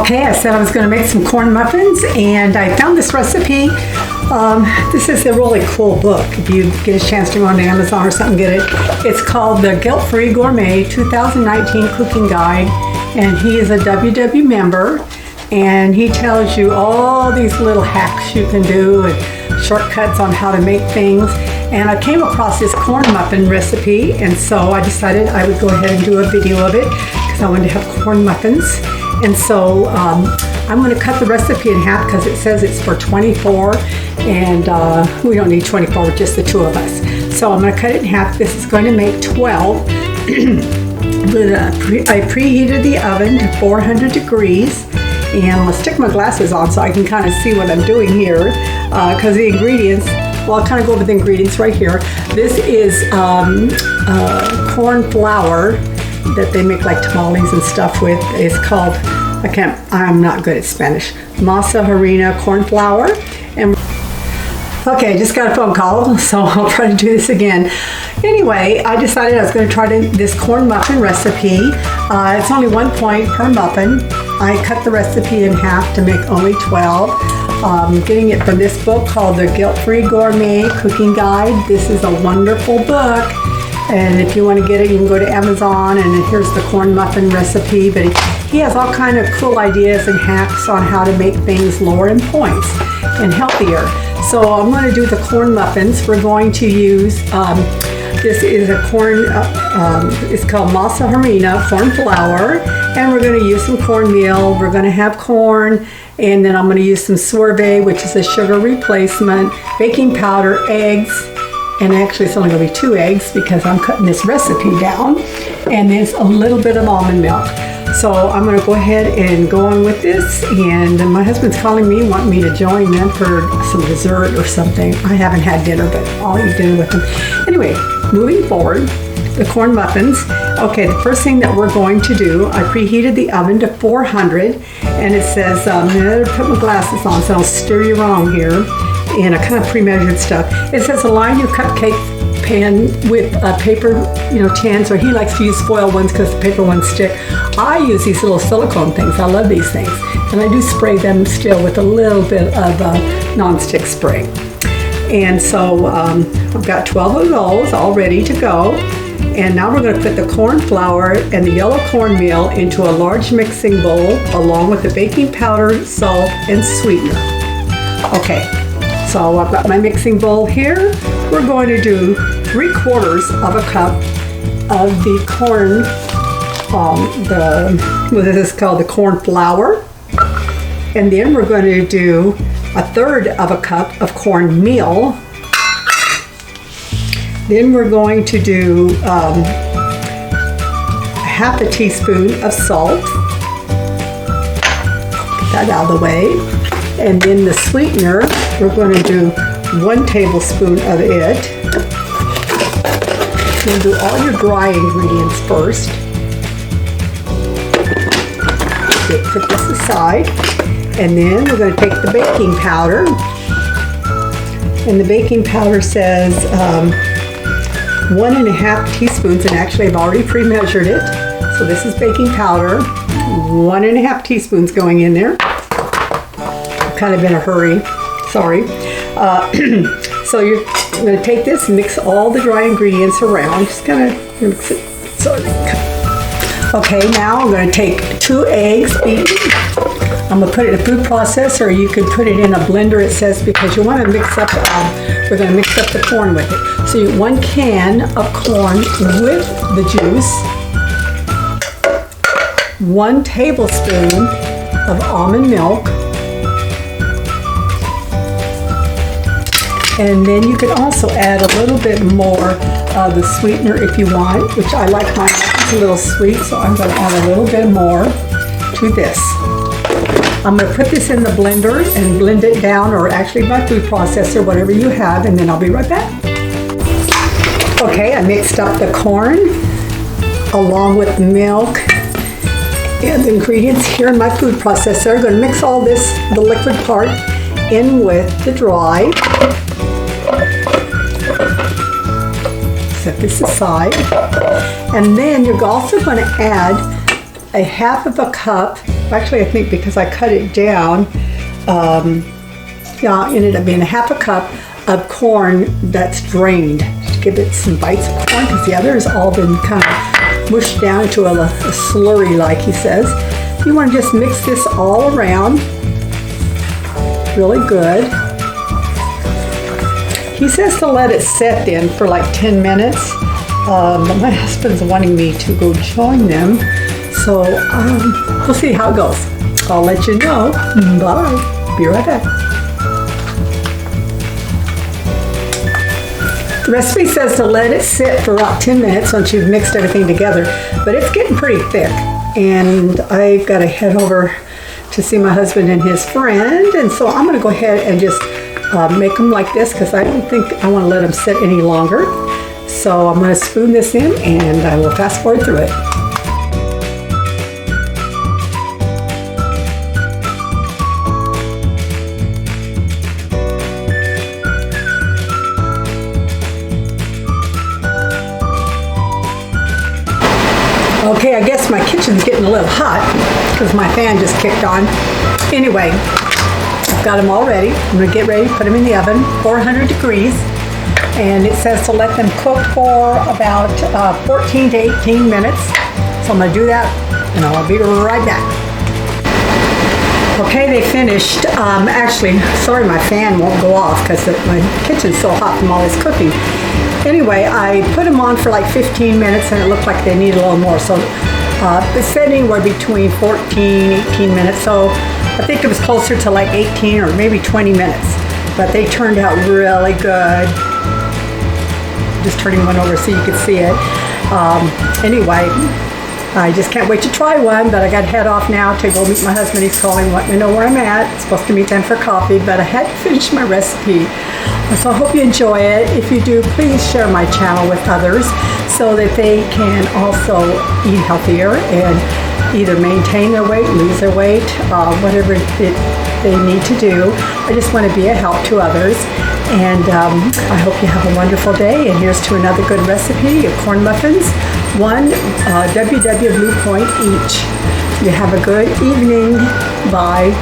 Okay, I said I was going to make some corn muffins, and I found this recipe. This is a really cool book. If you get a chance to go on Amazon or something, get it. It's called The Guilt-Free Gourmet 2019 Cooking Guide, and he is a WW member, and he tells you all these little hacks you can do and shortcuts on how to make things. And I came across this corn muffin recipe, and so I decided I would go ahead and do a video of it because I wanted to have corn muffins. And so I'm going to cut the recipe in half because it says it's for 24, and we don't need 24 with just the two of us. So I'm going to cut it in half. This is going to make 12. I preheated the oven to 400 degrees, and I'm going to stick my glasses on so I can kind of see what I'm doing here because the ingredients, well, I'll kind of go over the ingredients right here. This is corn flour that they make like tamales and stuff with. It's called, I'm not good at Spanish, masa harina corn flour. And okay, I just got a phone call, so I'll try to do this again. Anyway, I decided I was going to try this corn muffin recipe. It's only 1 point per muffin. I cut the recipe in half to make only 12. Getting it from this book called The Guilt-Free Gourmet Cooking Guide. This is a wonderful book. And if you want to get it, you can go to Amazon, and here's the corn muffin recipe. But he has all kind of cool ideas and hacks on how to make things lower in points and healthier. So I'm going to do the corn muffins. We're going to use, this is a corn, it's called Masa Harina, corn flour. And we're going to use some cornmeal. We're going to have corn. And then I'm going to use some Swerve, which is a sugar replacement, baking powder, eggs. And actually it's only going to be 2 eggs because I'm cutting this recipe down. And there's a little bit of almond milk. So I'm going to go ahead and go on with this. And my husband's calling me, wanting me to join them for some dessert or something. I haven't had dinner, but I'll eat dinner with them. Anyway, moving forward, the corn muffins. Okay, the first thing that we're going to do, I preheated the oven to 400. And it says, I'm going to put my glasses on so I'll steer you wrong here. And I kind of pre-measured stuff. It says align your cupcake pan with paper, tins, or he likes to use foil ones because the paper ones stick. I use these little silicone things. I love these things. And I do spray them still with a little bit of non-stick spray. And so I've got 12 of those all ready to go. And now we're going to put the corn flour and the yellow cornmeal into a large mixing bowl along with the baking powder, salt, and sweetener. Okay. So I've got my mixing bowl here. We're going to do 3/4 of a cup of the corn, what is this called, the corn flour. And then we're going to do 1/3 of a cup of cornmeal. Then we're going to do 1/2 teaspoon of salt. Get that out of the way. And then the sweetener, we're going to do 1 tablespoon of it. You'll do all your dry ingredients first. Put this aside. And then we're going to take the baking powder. And the baking powder says 1.5 teaspoons, and actually I've already pre-measured it. So this is baking powder, 1.5 teaspoons going in there. Kind of in a hurry, sorry. So you're going to take this and mix all the dry ingredients around. Just kind of mix it. Okay, now I'm going to take 2 eggs beaten. I'm going to put it in a food processor, or you can put it in a blender, it says, because you want to mix up, we're going to mix up the corn with it. So 1 can of corn with the juice, 1 tablespoon of almond milk, and then you can also add a little bit more of the sweetener if you want, which I like mine a little sweet, so I'm going to add a little bit more to this. I'm going to put this in the blender and blend it down, or actually my food processor, whatever you have, and then I'll be right back. Okay, I mixed up the corn along with milk and the ingredients here in my food processor. I'm going to mix all this, the liquid part, in with the dry. Set this aside. And then you're also going to add 1/2 cup Actually, I think because I cut it down, yeah, it ended up being a half a cup of corn that's drained to give it some bites of corn, because the other has all been kind of mushed down into a slurry, like he says. You want to just mix this all around really good. He says to let it set then for like 10 minutes, but my husband's wanting me to go join them, so we'll see how it goes. I'll let you know. Bye. Be right back. The recipe says to let it sit for about 10 minutes once you've mixed everything together, but it's getting pretty thick, and I've got to head over to see my husband and his friend, and so I'm going to go ahead and just make them like this, because I don't think I want to let them sit any longer. So I'm going to spoon this in, and I will fast forward through it. Okay, I guess my kitchen's getting a little hot because my fan just kicked on. Anyway, I've got them all ready. I'm going to get ready to put them in the oven, 400 degrees. And it says to let them cook for about 14 to 18 minutes. So I'm going to do that, and I'll be right back. Okay, they finished. Actually, sorry my fan won't go off because my kitchen's so hot from all this cooking. Anyway, I put them on for like 15 minutes, and it looked like they needed a little more. So it said anywhere between 14, 18 minutes. So I think it was closer to like 18 or maybe 20 minutes. But they turned out really good. Just turning one over so you can see it. Anyway, I just can't wait to try one, but I got to head off now to go meet my husband. He's calling, letting me know where I'm at. It's supposed to meet them for coffee, but I had to finish my recipe. So I hope you enjoy it. If you do, please share my channel with others so that they can also eat healthier and either maintain their weight, lose their weight, whatever they need to do. I just want to be a help to others. And I hope you have a wonderful day. And here's to another good recipe of corn muffins. 1 WW Blue Point each. You have a good evening. Bye.